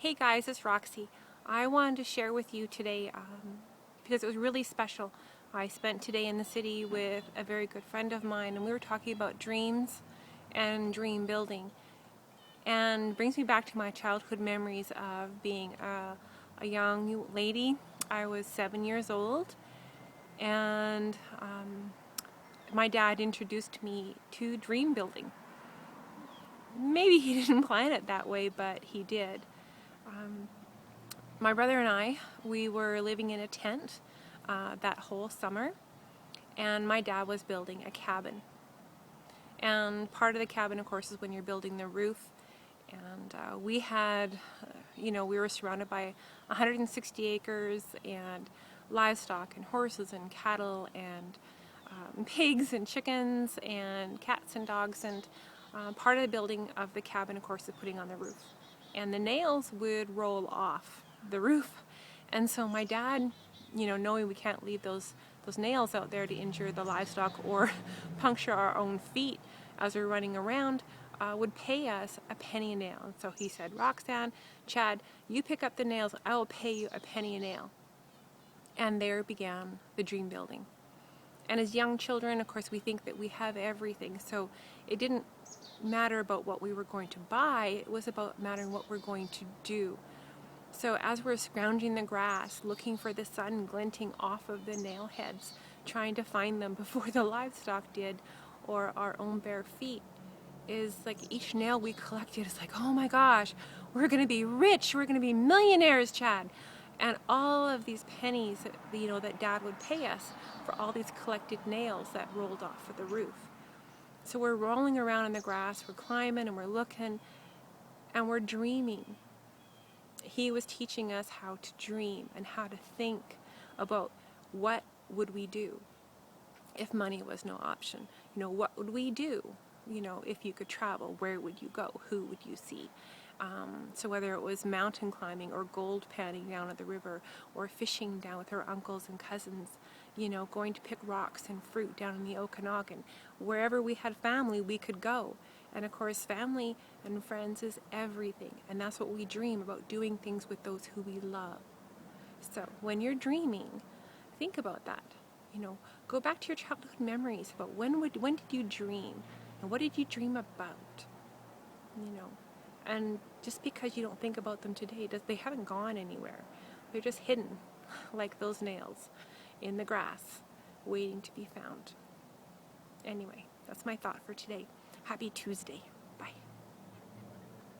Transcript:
Hey guys, it's Roxy. I wanted to share with you today because it was really special. I spent today in the city with a very good friend of mine, and we were talking about dreams and dream building, and brings me back to my childhood memories of being a young lady. I was 7 years old, and my dad introduced me to dream building. Maybe he didn't plan it that way, but he did. My brother and I, we were living in a tent that whole summer, and my dad was building a cabin. And part of the cabin, of course, is when you're building the roof. And we had, we were surrounded by 160 acres and livestock and horses and cattle and pigs and chickens and cats and dogs. And part of the building of the cabin, of course, is putting on the roof. And the nails would roll off the roof. And so my dad, knowing we can't leave those nails out there to injure the livestock or puncture our own feet as we're running around, would pay us a penny a nail. And so he said, Roxanne, Chad, you pick up the nails, I will pay you a penny a nail. And there began the dream building. And as young children, of course, we think that we have everything. So it didn't matter about what we were going to buy, it was about mattering what we're going to do. So as we're scrounging the grass, looking for the sun glinting off of the nail heads, trying to find them before the livestock did, or our own bare feet, is like each nail we collected is like, oh my gosh, we're going to be rich, we're going to be millionaires, Chad. And all of these pennies that Dad would pay us for all these collected nails that rolled off of the roof. So we're rolling around in the grass, we're climbing and we're looking and we're dreaming. He was teaching us how to dream and how to think about what would we do if money was no option. What would we do? If you could travel, where would you go? Who would you see? So whether it was mountain climbing or gold panning down at the river or fishing down with her uncles and cousins, going to pick rocks and fruit down in the Okanagan, wherever we had family, we could go. And of course, family and friends is everything. And that's what we dream about, doing things with those who we love. So when you're dreaming, think about that. Go back to your childhood memories about when did you dream? And what did you dream about? And just because you don't think about them today, they haven't gone anywhere. They're just hidden, like those nails in the grass, waiting to be found. Anyway, that's my thought for today. Happy Tuesday.